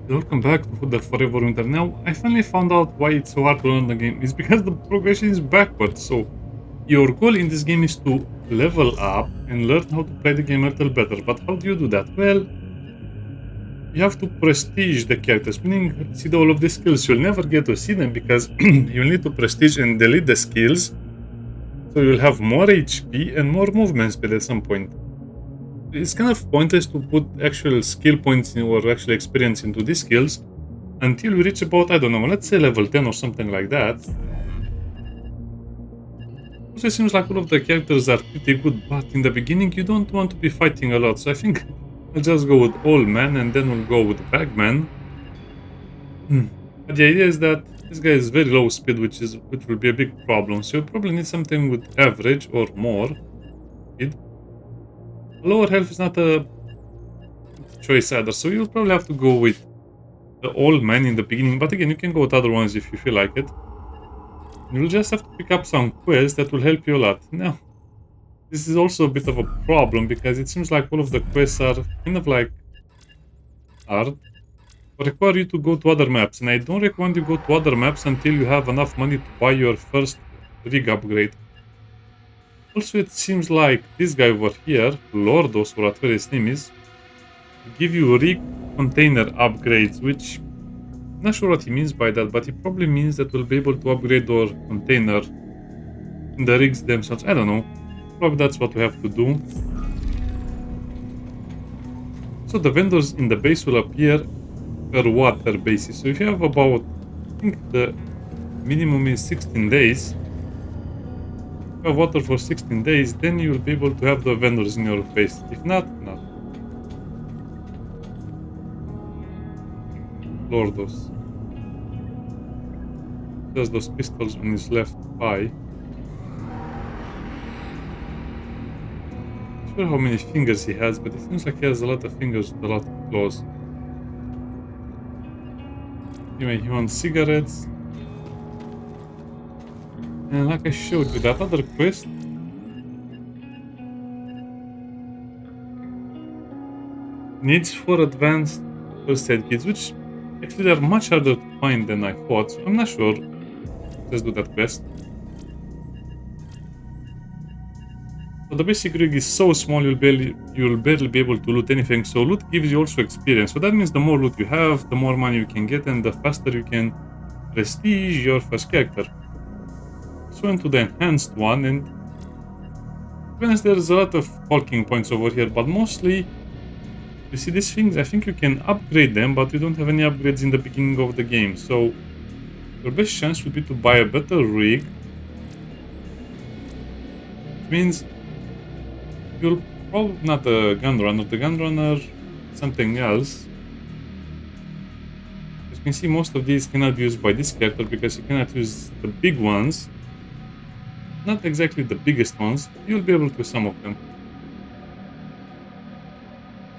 Welcome back to the Forever Winter. Now, I finally found out why it's so hard to learn the game. It's because the progression is backwards. So, your goal in this game is to level up and learn how to play the game a little better. But how do you do that? Well, you have to prestige the characters, meaning see all of the skills. You'll never get to see them because you'll need to prestige and delete the skills. So you'll have more HP and more movement speed at some point. It's kind of pointless to put actual skill points or actual experience into these skills until we reach about, I don't know, let's say level 10 or something like that. Also, it seems like all of the characters are pretty good, but in the beginning you don't want to be fighting a lot, so I think I'll just go with Old Man and then we'll go with Bagman. But the idea is that this guy is very low speed, which will be a big problem, so you probably need something with average or more speed. Lower health is not a choice either, so you'll probably have to go with the Old Man in the beginning, but again, you can go with other ones if you feel like it. You'll just have to pick up some quests that will help you a lot. Now, this is also a bit of a problem because it seems like all of the quests are kind of like hard, but require you to go to other maps, and I don't recommend you go to other maps until you have enough money to buy your first rig upgrade. Also, it seems like this guy over here, Lordos, or whatever his name is, will give you rig container upgrades, which I'm not sure what he means by that, but he probably means that we'll be able to upgrade our container in the rigs themselves. I don't know. Probably that's what we have to do. So the vendors in the base will appear per water basis. So if you have about, I think the minimum is 16 days. If you have water for 16 days, then you will be able to have the vendors in your base. If not, not. Lordos. Just those pistols on his left eye. Not sure how many fingers he has, but it seems like he has a lot of fingers with a lot of claws. Anyway, he wants cigarettes. And like I showed you, that other quest needs 4 advanced first aid kits, which actually they're much harder to find than I thought, so I'm not sure. Let's do that quest. So the basic rig is so small you'll barely be able to loot anything, so loot gives you also experience. So that means the more loot you have, the more money you can get, and the faster you can prestige your first character. So into the enhanced one, and to be honest, there's a lot of talking points over here, but mostly you see these things, I think you can upgrade them, but you don't have any upgrades in the beginning of the game. So your best chance would be to buy a better rig. Which means you'll probably not the gun runner, something else. As you can see, most of these cannot be used by this character because you cannot use the big ones. Not exactly the biggest ones, you'll be able to use some of them.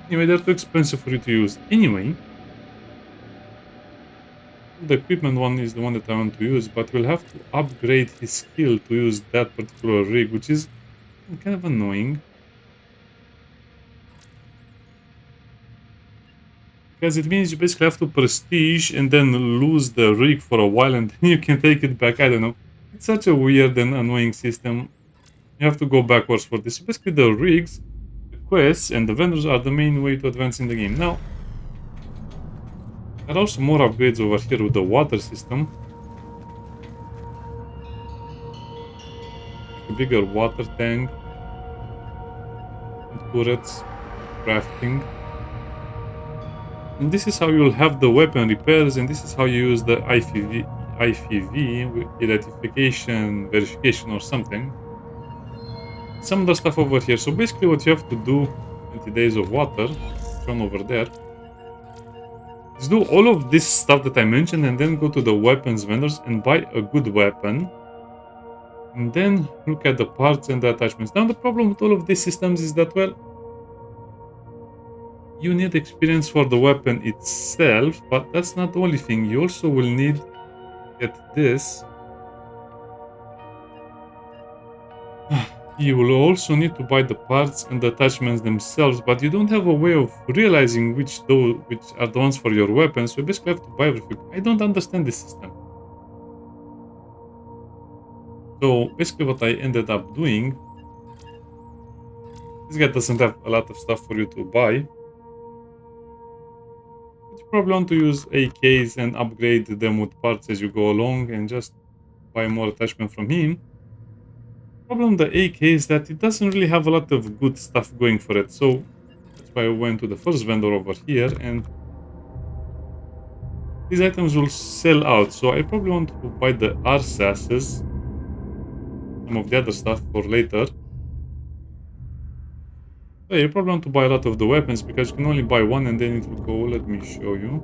Anyway, they're too expensive for you to use anyway. The equipment one is the one that I want to use, but we'll have to upgrade his skill to use that particular rig, which is kind of annoying. Because it means you basically have to prestige and then lose the rig for a while and then you can take it back. I don't know. It's such a weird and annoying system. You have to go backwards for this. Basically, the rigs, the quests, and the vendors are the main way to advance in the game. Now, there are also more upgrades over here with the water system. A bigger water tank, and turrets, crafting. And this is how you'll have the weapon repairs, and this is how you use the IFV with identification, verification, or something. Some other stuff over here. So basically, what you have to do 20 days of water, shown over there, is do all of this stuff that I mentioned and then go to the weapons vendors and buy a good weapon. And then look at the parts and the attachments. Now the problem with all of these systems is that, well, you need experience for the weapon itself, but that's not the only thing. You also will need to get this. You will also need to buy the parts and the attachments themselves, but you don't have a way of realizing which are the ones for your weapons, so you basically have to buy everything. I don't understand this system. So basically what I ended up doing, this guy doesn't have a lot of stuff for you to buy. But you probably want to use AKs and upgrade them with parts as you go along and just buy more attachment from him. Problem with the AK is that it doesn't really have a lot of good stuff going for it, so that's why I went to the first vendor over here, and these items will sell out, so I probably want to buy the RSASs, some of the other stuff for later. So you probably want to buy a lot of the weapons, because you can only buy one and then it will go. Let me show you.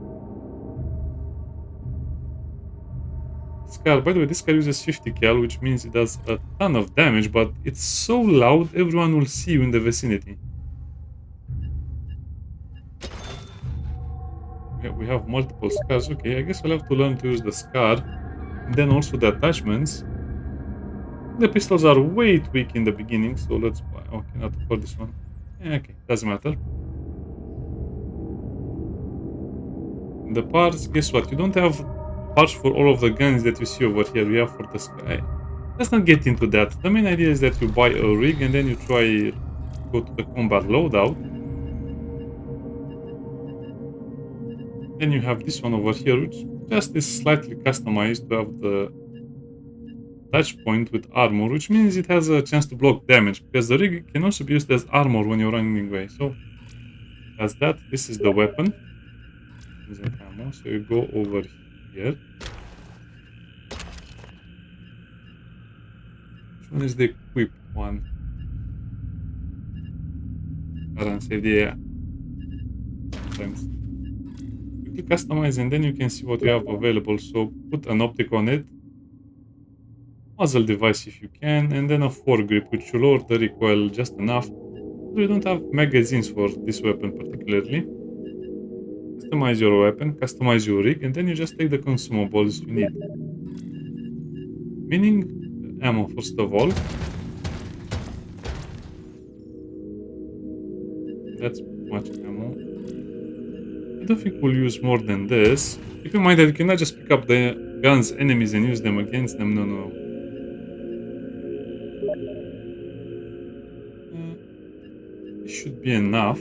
This car, by the way, this car uses 50 cal, which means it does a ton of damage, but it's so loud, everyone will see you in the vicinity. Yeah, we have multiple scars. Okay, I guess I'll have to learn to use the scar. And then also the attachments. The pistols are way too weak in the beginning, so let's buy. Okay, not for this one. Yeah, okay, doesn't matter. The parts, guess what? You don't have parts for all of the guns that you see over here. You have for the sky. Let's not get into that. The main idea is that you buy a rig and then you try go to the combat loadout. Then you have this one over here, which just is slightly customized to have the touch point with armor, which means it has a chance to block damage, because the rig can also be used as armor when you're running away. So that's that. This is the weapon. Using ammo. So you go over here. Which one is the equipped one? Current save, yeah. Thanks. Quickly customize and then you can see what you have available. So put an optic on it. Muzzle device if you can, and then a foregrip, which will lower the recoil just enough. We don't have magazines for this weapon particularly. Customize your weapon, customize your rig, and then you just take the consumables you need. Meaning ammo first of all. That's much ammo. I don't think we'll use more than this. Keep in mind that you cannot just pick up the guns enemies and use them against them. No, no. This should be enough.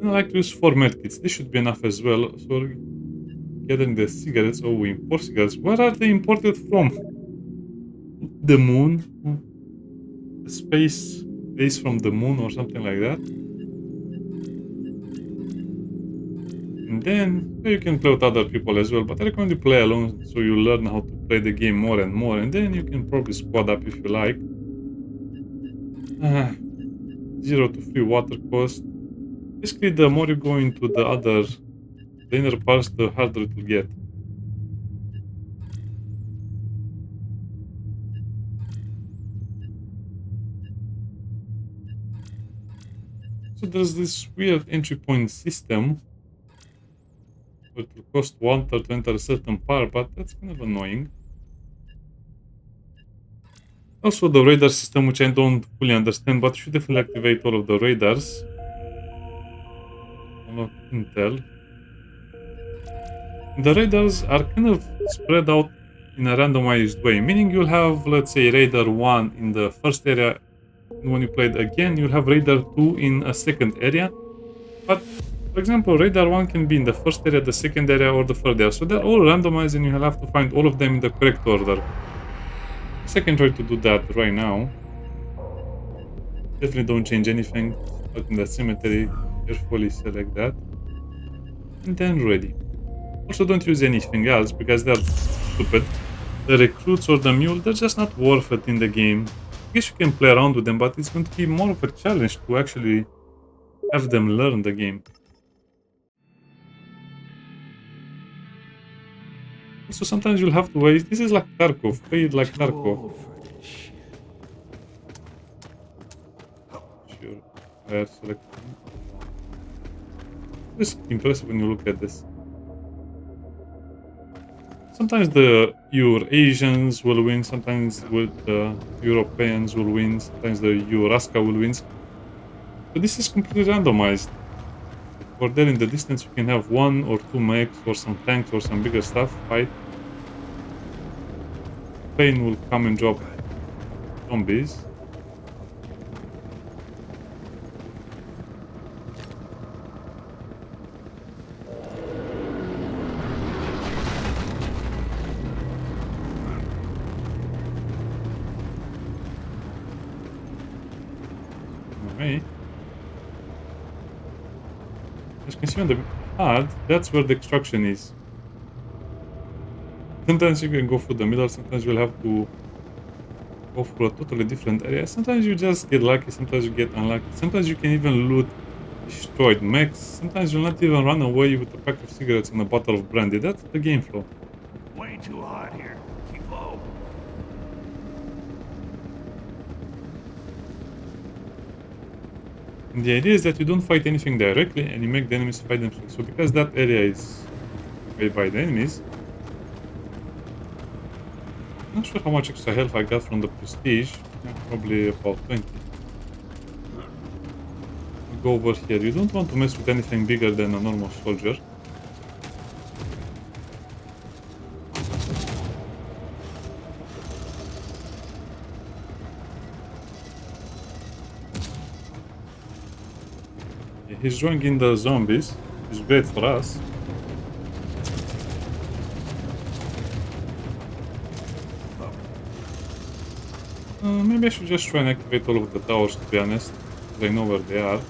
I like to use 4 medkits. This should be enough as well. So gathering the cigarettes. Oh, we import cigarettes. Where are they imported from? The moon? The space base from the moon or something like that. And then you can play with other people as well. But I recommend you play alone so you learn how to play the game more and more. And then you can probably squad up if you like. 0 to 3 water cost. Basically, the more you go into the inner parts, the harder it will get. So there's this weird entry point system. It will cost 1 to enter a certain part, but that's kind of annoying. Also the radar system, which I don't fully understand, but you should definitely activate all of the radars. Unlock intel. The radars are kind of spread out in a randomized way, meaning you'll have, let's say, radar 1 in the first area, and when you play it again, you'll have radar 2 in a second area. But, for example, radar 1 can be in the first area, the second area, or the third area. So they're all randomized and you'll have to find all of them in the correct order. I can try to do that right now. Definitely don't change anything. Out in the cemetery, carefully select that. And then ready. Also don't use anything else because they're stupid. The recruits or the mule, they're just not worth it in the game. I guess you can play around with them, but it's going to be more of a challenge to actually have them learn the game. So sometimes you'll have to wait. This is like Tarkov. Play it like Tarkov. Sure. I select. It's impressive when you look at this. Sometimes your Asians will win, sometimes the Europeans will win, sometimes the Euraska will win. So this is completely randomized. For there in the distance, you can have one or two mechs or some tanks or some bigger stuff fight. Plane will come and drop zombies. Okay. As you can see on the HUD, that's where the extraction is. Sometimes you can go through the middle, sometimes you'll have to go through a totally different area. Sometimes you just get lucky, sometimes you get unlucky. Sometimes you can even loot destroyed mechs. Sometimes you'll not even run away with a pack of cigarettes and a bottle of brandy. That's the game flow. Way too hot here. Keep low. And the idea is that you don't fight anything directly and you make the enemies fight themselves. So because that area is made by the enemies, not sure how much extra health I got from the prestige. Yeah, probably about 20. I'll go over here. You don't want to mess with anything bigger than a normal soldier. Yeah, he's drawing in the zombies, which is great for us. Maybe I should just try and activate all of the towers, to be honest, because I know where they are.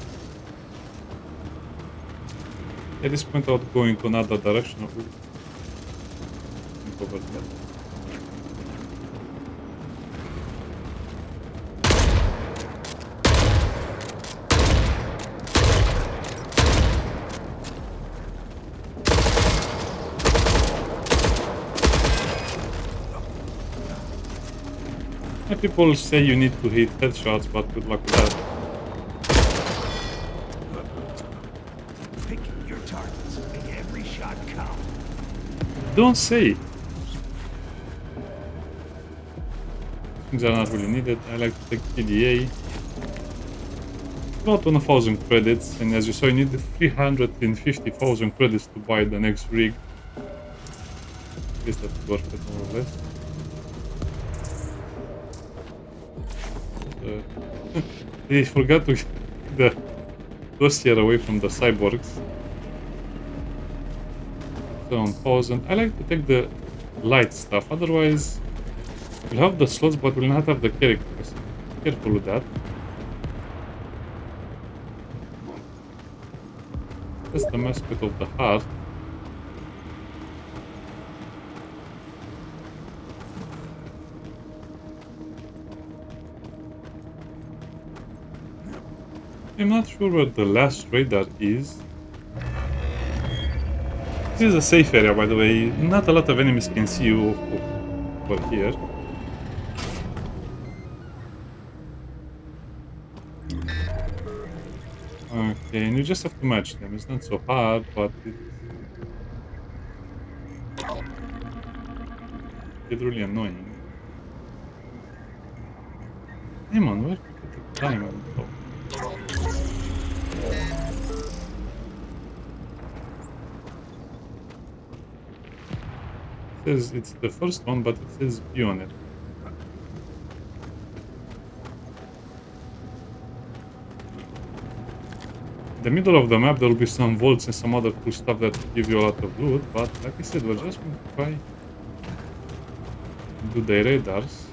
At this point, I would go into another direction. Over there. People say you need to hit headshots, but good luck with that. Pick your targets. Make every shot count. Don't say. Things are not really needed. I like to take PDA. About 1,000 credits, and as you saw, you need 350,000 credits to buy the next rig. I guess that's worth it, more or less. They forgot to get the dossier away from the cyborgs. 7,000. I like to take the light stuff, otherwise we'll have the slots but we'll not have the characters. Careful with that. That's the mascot of the heart. I'm not sure where the last radar is. This is a safe area, by the way. Not a lot of enemies can see you over here. Okay, and you just have to match them. It's not so hard, but it's really annoying. Hey man, where did you put the diamond? Oh. It says it's the first one, but it says B on it. In the middle of the map, there will be some vaults and some other cool stuff that will give you a lot of loot, but like I said, we're just going to try and do the radars.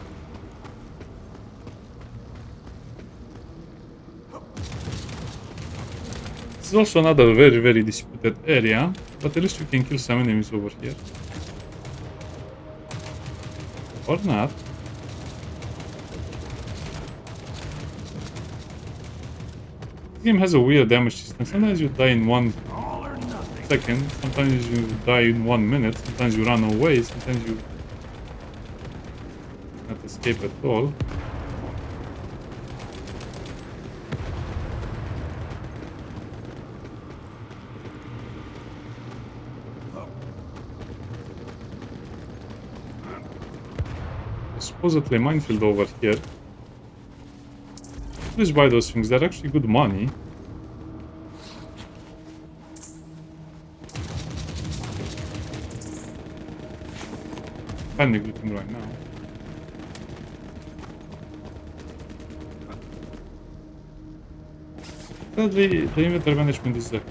This is also another very, very disputed area, but at least you can kill some enemies over here. Or not. This game has a weird damage system. Sometimes you die in 1 second, sometimes you die in 1 minute, sometimes you run away, sometimes you not escape at all. supposedly a minefield over here. Please buy those things, they're actually good money. Panic looking right now. Sadly, the inventory management is a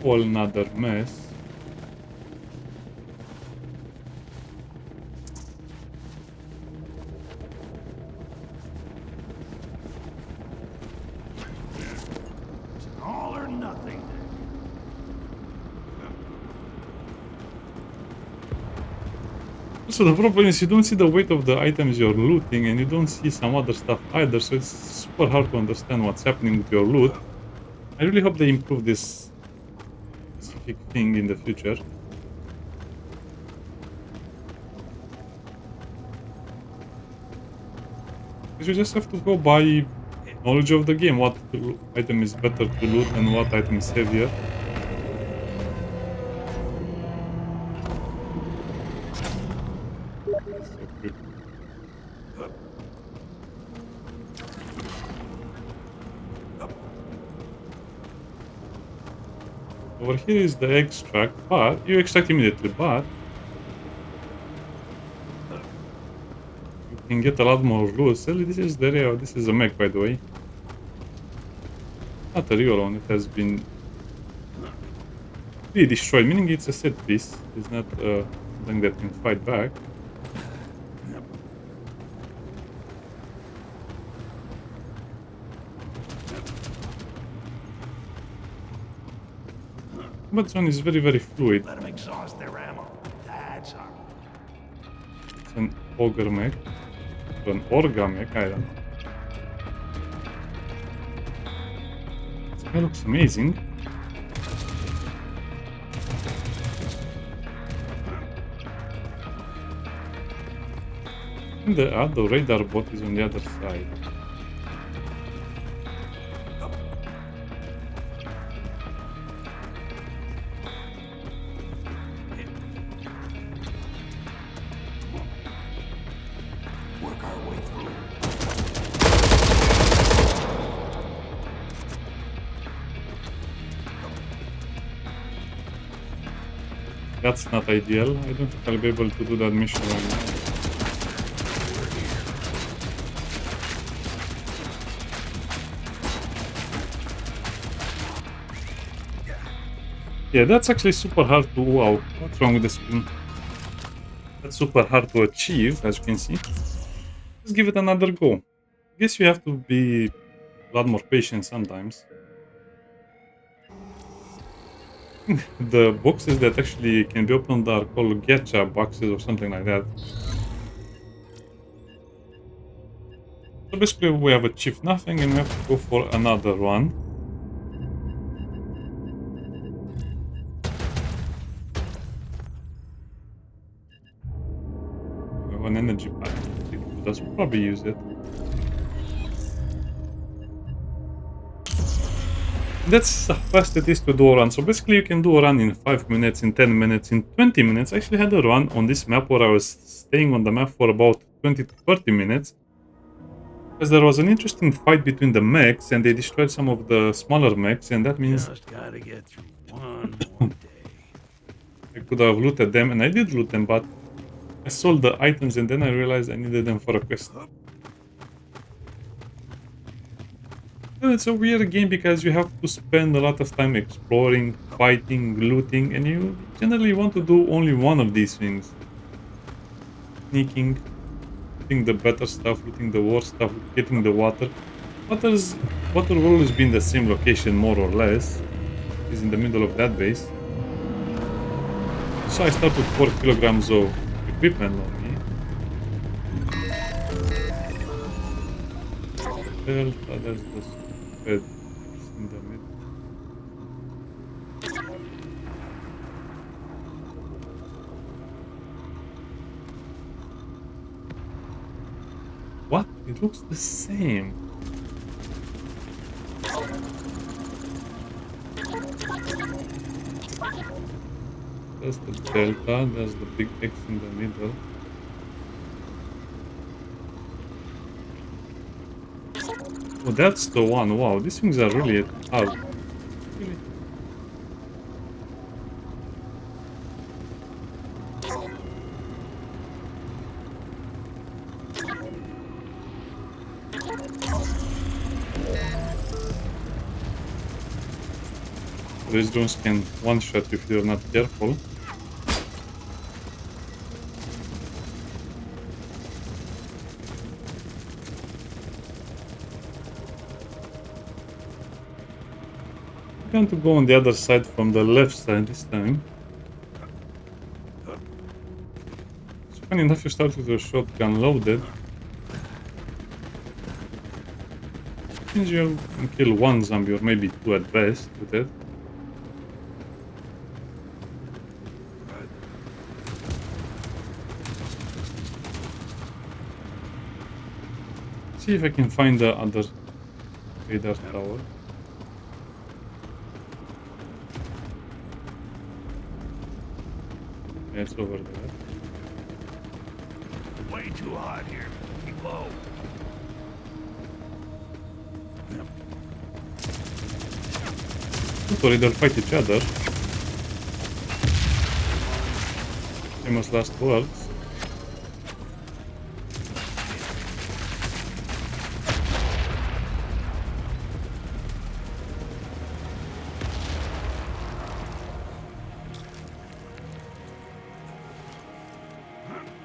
whole nother mess. It's an all or nothing. So the problem is you don't see the weight of the items you're looting and you don't see some other stuff either, so it's super hard to understand what's happening with your loot. I really hope they improve this specific thing in the future. Because you just have to go by knowledge of the game, what item is better to loot and what item is heavier. So good. Over here is the extract, but you extract immediately, but you can get a lot more loot. So this is the area, this is a mech by the way. Not a real one, it has been destroyed, meaning it's a set piece. It's not something that can fight back. But zone is very, very fluid. Let them exhaust their ammo. That's all. It's an ogre mech. Or an orga mech, I don't know. This guy looks amazing. And the other radar bot is on the other side. Work our way through. That's not ideal. I don't think I'll be able to do that mission right now. Yeah, that's actually super hard to... Wow, what's wrong with the screen? That's super hard to achieve, as you can see. Let's give it another go. I guess you have to be a lot more patient sometimes. The boxes that actually can be opened are called gacha boxes or something like that. So basically we have achieved nothing and we have to go for another one. We have an energy pack. Let's probably use it. That's how fast it is to do a run. So basically you can do a run in 5 minutes, in 10 minutes, in 20 minutes. I actually had a run on this map where I was staying on the map for about 20 to 30 minutes. Because there was an interesting fight between the mechs and they destroyed some of the smaller mechs, and that means Just gotta get through one more day. I could have looted them, and I did loot them, but I sold the items and then I realized I needed them for a quest. And it's a weird game because you have to spend a lot of time exploring, fighting, looting, and you generally want to do only one of these things. Sneaking, looting the better stuff, looting the worse stuff, getting the water. Water will always be in the same location, more or less. It's in the middle of that base. So I start with 4 kilograms of equipment on me. There's the bed in the middle. What? It looks the same. There's the delta, there's the big X in the middle. Oh, that's the one. Wow, these things are really hard. Really? These drones can one-shot if you're not careful. I'm going to go on the other side from the left side this time. It's funny enough, you start with your shotgun loaded. Means you can kill one zombie or maybe two at best with it. See if I can find the other radar tower. Yeah, it's over there. Way too hot here. Keep low. Don't worry, they'll fight each other. Famous last words.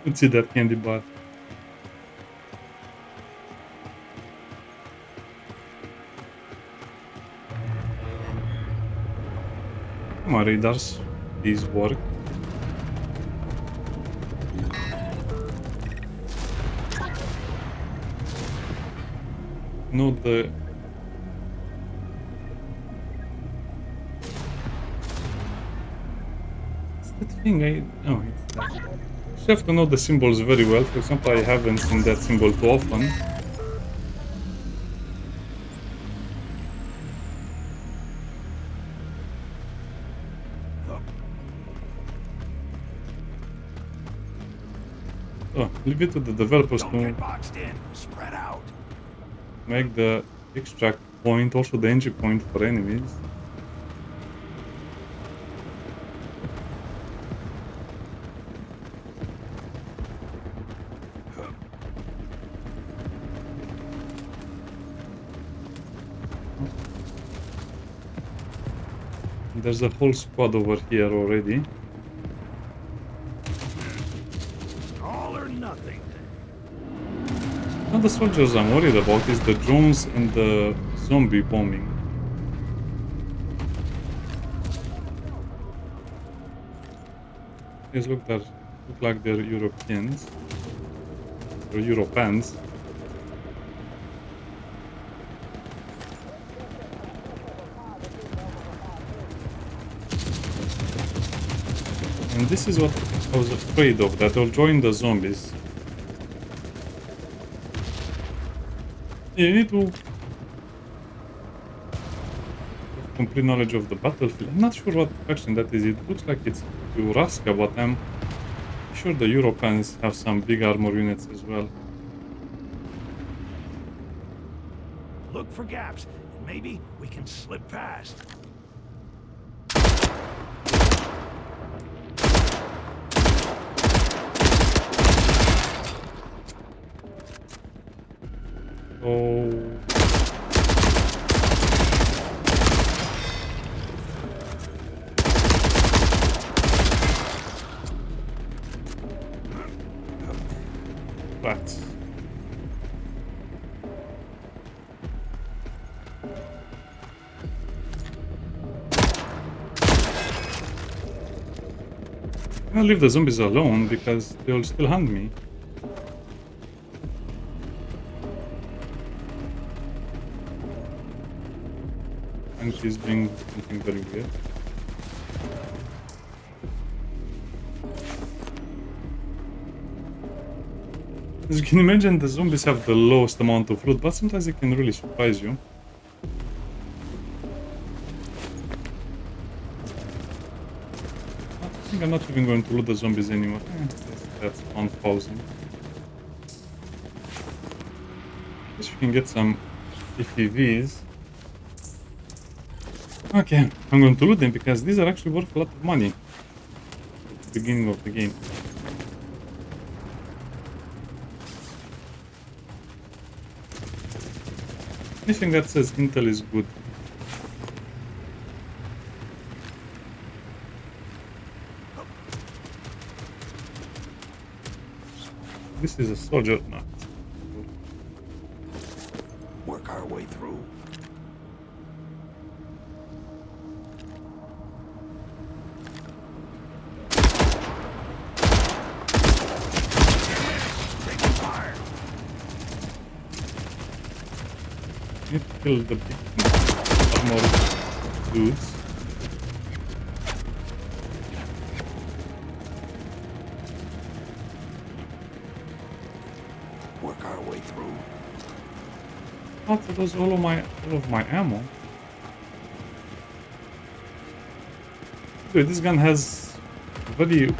Let's see that candy bar. Come on, radars. These work. No, the... What's that thing? Oh, it's that. You have to know the symbols very well. For example, I haven't seen that symbol too often. Oh, leave it to the developers Don't to get boxed in. Spread out. make the extract point, also the entry point for enemies. There's a whole squad over here already. All or nothing. Not the soldiers I'm worried about, is the drones and the zombie bombing. These look like they're Europeans. Or Europans. And this is what I was afraid of, that they'll join the zombies. You need to have complete knowledge of the battlefield. I'm not sure what faction that is. It looks like it's Uraska, but I'm sure the Europans have some big armor units as well. Look for gaps, and maybe we can slip past. Oh. Rats. I'll leave the zombies alone because they'll still hunt me. And he's doing something very weird. As you can imagine, the zombies have the lowest amount of loot, but sometimes they can really surprise you. I think I'm not even going to loot the zombies anymore. That's 1,000. Guess we can get some ATVs. Okay, I'm going to loot them because these are actually worth a lot of money at the beginning of the game. Anything that says Intel is good. This is a soldier. No. Work our way through. Taking fire. Need to kill the big armor dudes. Work our way through. What? That was all of my ammo. Dude, this gun has a very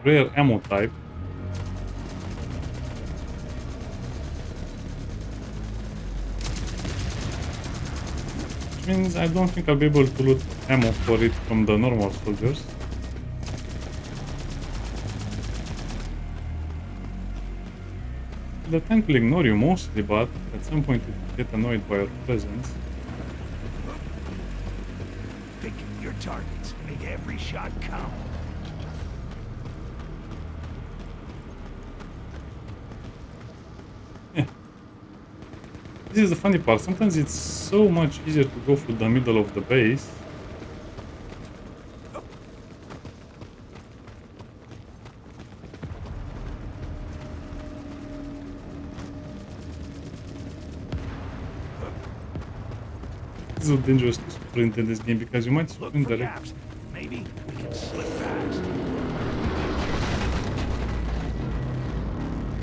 rare ammo type. Which means I don't think I'll be able to loot ammo for it from the normal soldiers. The tank will ignore you mostly, but at some point it will get annoyed by your presence. Pick your targets. Make every shot count. This is the funny part. Sometimes it's so much easier to go through the middle of the base. It's so dangerous to sprint in this game because you might Look sprint for directly. gaps. Maybe we can slip past.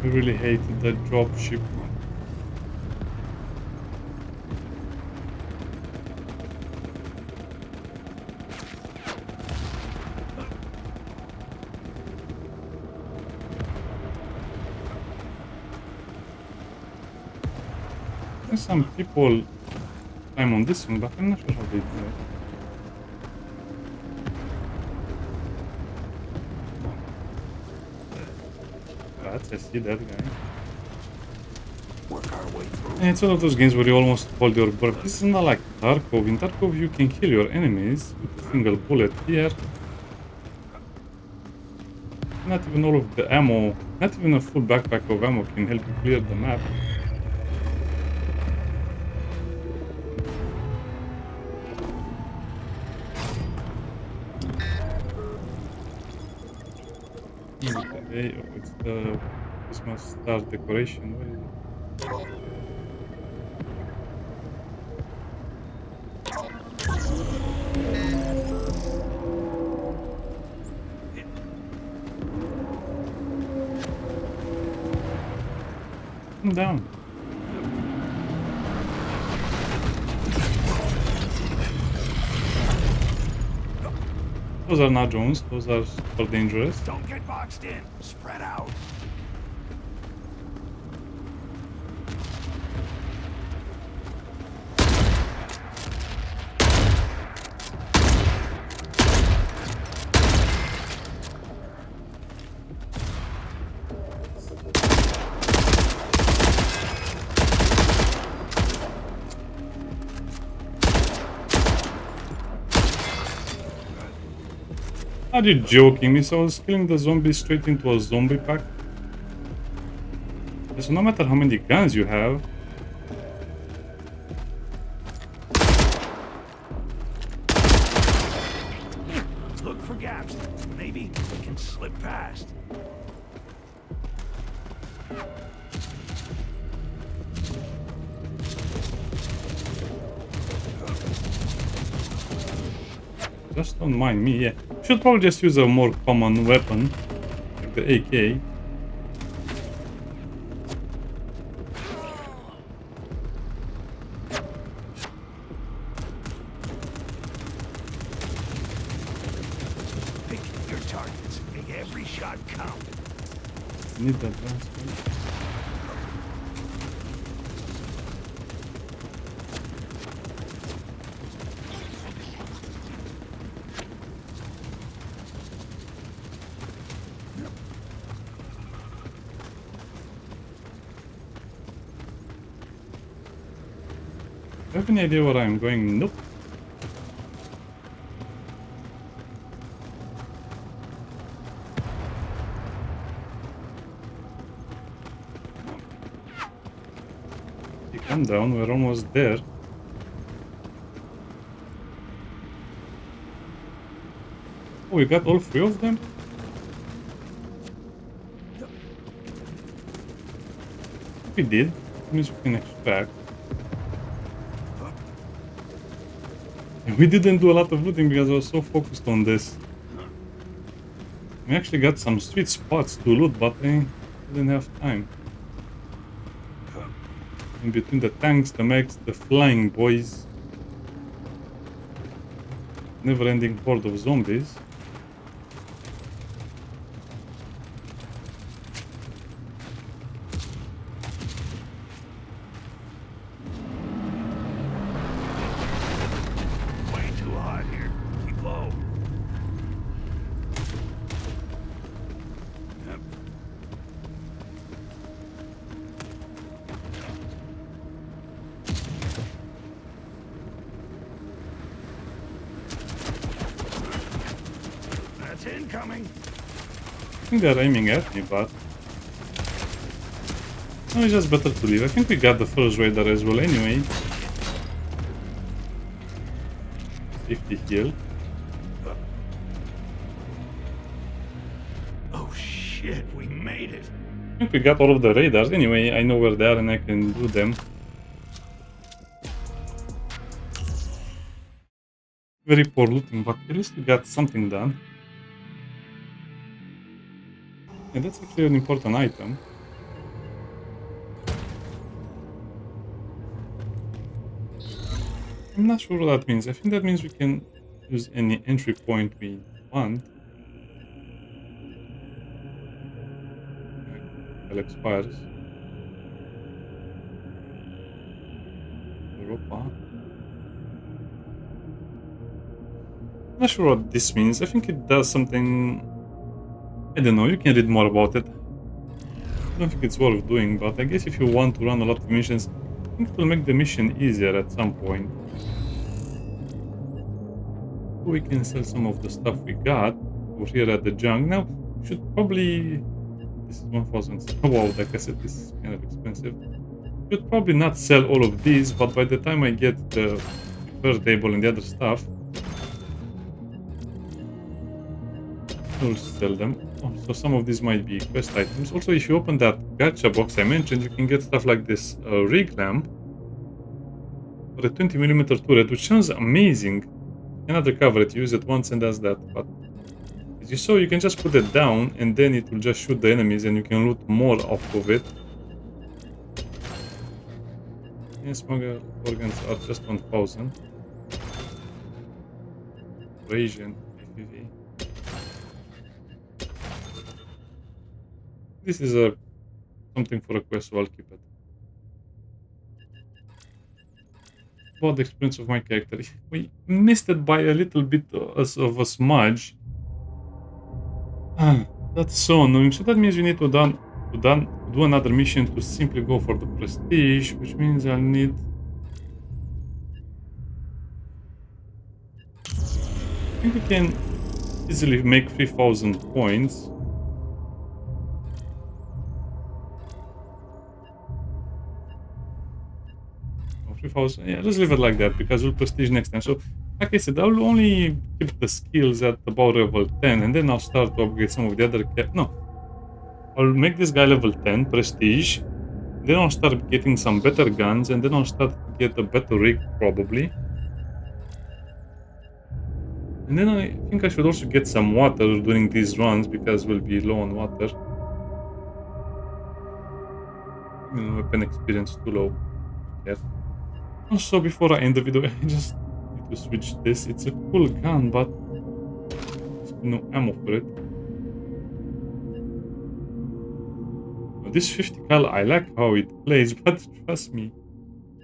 I really hated that drop ship. There's some people climb on this one, but I'm not sure how they do it. Rats, I see that guy. Work our way through. And it's one of those games where you almost hold your breath. This is not like Tarkov. In Tarkov, you can kill your enemies with a single bullet. Here, not even all of the ammo, not even a full backpack of ammo can help you clear the map. Okay, oh, it's the Christmas star decoration. Where is it? Come down. Those are not drones. Those are super dangerous. Don't get boxed in. Spread out. Are you joking me? So I was killing the zombies straight into a zombie pack? So no matter how many guns you have, Look for gaps. Maybe we can slip past. just don't mind me. Yeah, should probably just use a more common weapon, like the AK. Pick your targets. Make every shot count. Need that last one. have any idea where I'm going? Nope. Okay, calm down, we're almost there. Oh, we got all three of them? We did. That means we can extract. And we didn't do a lot of looting because I was so focused on this. We actually got some sweet spots to loot, but I didn't have time. In between the tanks, the mechs, the flying boys. Never-ending horde of zombies. Way too hot here. Keep low. Yep. That's incoming. I think they're aiming at me, but... No, it's just better to leave. I think we got the first raider as well anyway. Safety heal. Oh shit, we made it. I think we got all of the raiders. Anyway, I know where they are and I can do them. Very poor looting, but at least we got something done. And that's actually an important item. I'm not sure what that means. I think that means we can use any entry point we want. It expires. Europa. I'm not sure what this means. I think it does something... I don't know, you can read more about it. I don't think it's worth doing, but I guess if you want to run a lot of missions, I think it will make the mission easier at some point. We can sell some of the stuff we got over here at the junk. Now, should probably... This is 1000. Wow, the cassette is kind of expensive. Should probably not sell all of these, but by the time I get the repair table and the other stuff, I'll sell them. Also, some of these might be quest items. Also, if you open that gacha box I mentioned, you can get stuff like this rig lamp for a 20mm turret, which sounds amazing. You cannot recover it, use it once and does that. But as you saw, you can just put it down and then it will just shoot the enemies and you can loot more off of it. And smuggler organs are just 1000. Asian APV. This is a something for a quest, so I'll keep it. About the experience of my character. We missed it by a little bit of a smudge. That's so annoying. So that means we need to do another mission to simply go for the prestige, which means I'll need... I think we can easily make 3000 points. 3000. Yeah, let's leave it like that because we'll prestige next time. So, like I said, I'll only keep the skills at about level 10 and then I'll start to upgrade some of the other... No. I'll make this guy level 10, prestige. Then I'll start getting some better guns and then I'll start to get a better rig probably. And then I think I should also get some water during these runs because we'll be low on water. Weapon experience too low. Yes. Also, before I end the video, I just need to switch this. It's a cool gun, but there's no ammo for it. This 50 cal, I like how it plays, but trust me,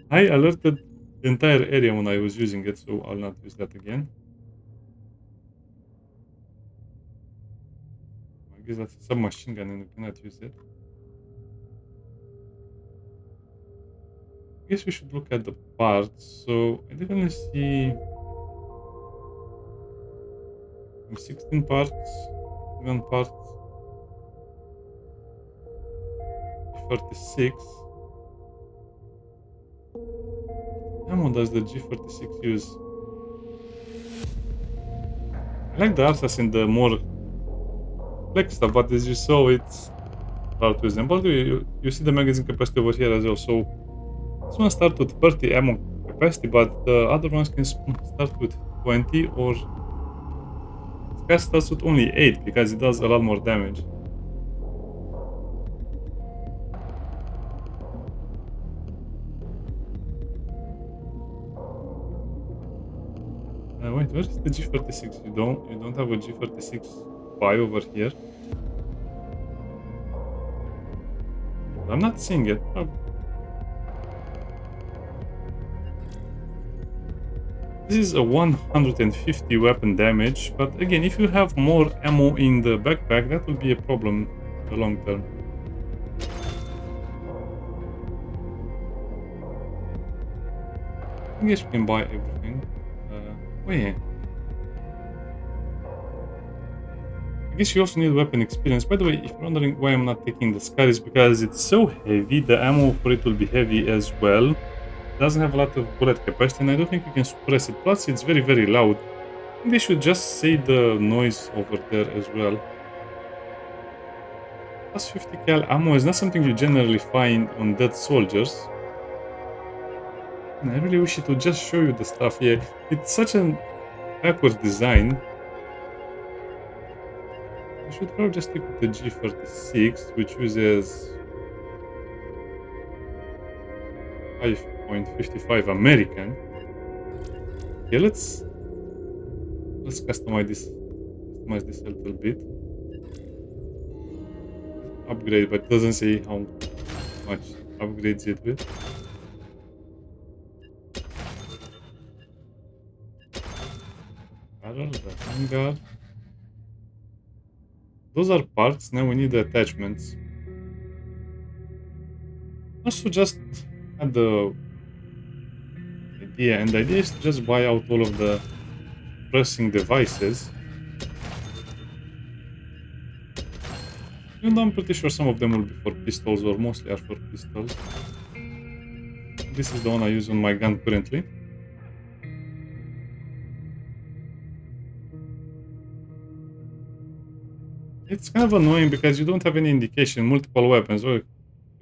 I alerted the entire area when I was using it, so I'll not use that again. I guess that's a submachine gun and we cannot use it. guess we should look at the parts. So I definitely see 16 parts, 1 part, 46. Ammo does the G46 use? I like the artas in the more flex stuff, but as you saw, it's hard to use them. But you see the magazine capacity over here as well. So this one starts with 30 ammo capacity, but the other ones can start with 20, or this guy starts with only 8 because it does a lot more damage. Wait, where is the G46? You don't have a G46 buy over here. I'm not seeing it. Oh. This is a 150 weapon damage, but again, if you have more ammo in the backpack, that will be a problem in the long term. I guess we can buy everything. Oh yeah. I guess you also need weapon experience. By the way, if you're wondering why I'm not taking the Scar, is because it's so heavy, the ammo for it will be heavy as well. It doesn't have a lot of bullet capacity, and I don't think you can suppress it. Plus, it's very, very loud. I think they should just say the noise over there as well. Plus 50 cal ammo is not something you generally find on dead soldiers. And I really wish it would just show you the stuff. Yeah, it's such an backward design. I should probably just stick with the G46, which uses 5.55 American. Okay, let's customize this a little bit. Upgrade, but it doesn't say how much upgrades it with. Barrel, the handguard. Those are parts. Now we need the attachments. Also, just add the idea, and the idea is to just buy out all of the pressing devices. Even though I'm pretty sure some of them will be for pistols, or mostly are for pistols. This is the one I use on my gun currently. It's kind of annoying because you don't have any indication. Multiple weapons. Well, I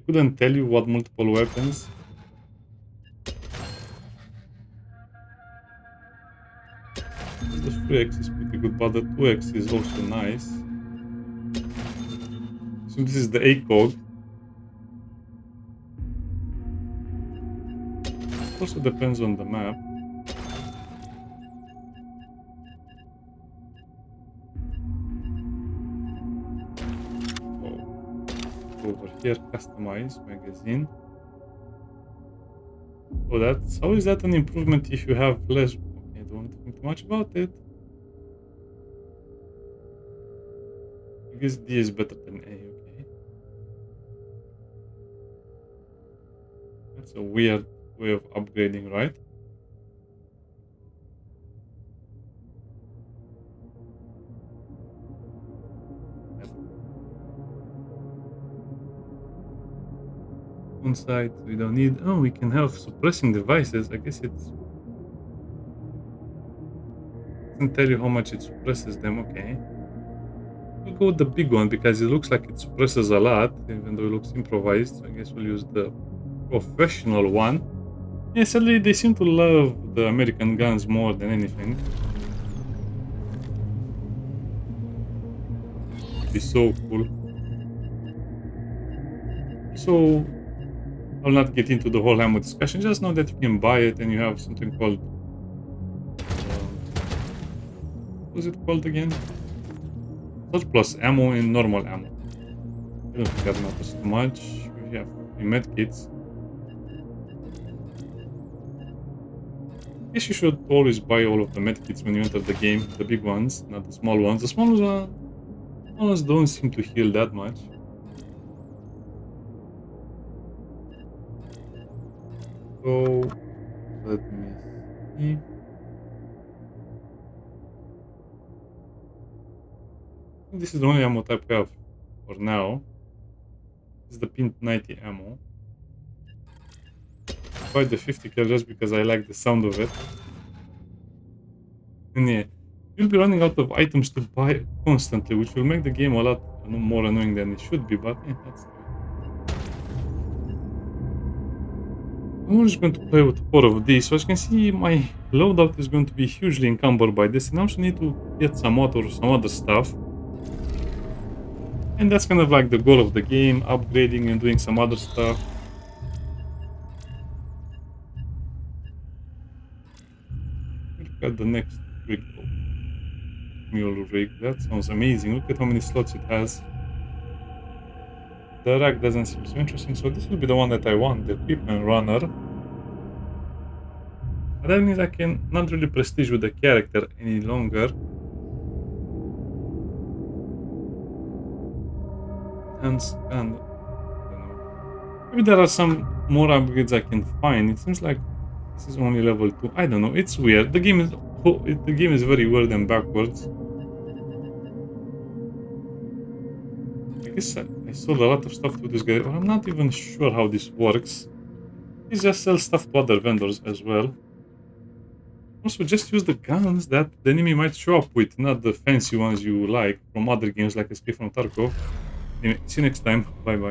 couldn't tell you what multiple weapons. The 3x is pretty good, but the 2x is also nice. So this is the ACOG. It also depends on the map. Over here, customize magazine. Oh, how is that an improvement if you have less? Okay, don't think too much about it. I guess D is better than A. Okay, that's a weird way of upgrading, right? On site, we don't need. Oh, we can have suppressing devices. I guess it doesn't tell you how much it suppresses them. Okay, we'll go with the big one because it looks like it suppresses a lot, even though it looks improvised. So I guess we'll use the professional one. Yeah, sadly, they seem to love the American guns more than anything. It'd be so cool. So I'll not get into the whole ammo discussion. Just know that you can buy it, and you have something called. What was it called again? Surplus ammo and normal ammo. I don't think that matters too much. We have the medkits. I guess you should always buy all of the medkits when you enter the game. The big ones, not the small ones. The small ones don't seem to heal that much. So let me see. This is the only ammo type we have for now. This is the pin 90 ammo. Buy the 50 cal just because I like the sound of it. And yeah, you'll be running out of items to buy constantly, which will make the game a lot more annoying than it should be, but yeah, that's the way. I'm just going to play with 4 of these. So as you can see, my loadout is going to be hugely encumbered by this, and I also need to get some other stuff. And that's kind of like the goal of the game, upgrading and doing some other stuff. Look at the next rig. Oh, mule rig. That sounds amazing. Look at how many slots it has. The rack doesn't seem so interesting, so this will be the one that I want, the equipment runner. But that means I can not really prestige with the character any longer. Hence, and I don't know. Maybe there are some more upgrades I can find. It seems like this is only level 2. I don't know. It's weird. The game is very weird and backwards. I guess I sold a lot of stuff to this guy, or I'm not even sure how this works. He just sells stuff to other vendors as well. Also, just use the guns that the enemy might show up with, not the fancy ones you like from other games like Escape from Tarkov. Anyway, see you next time. Bye bye.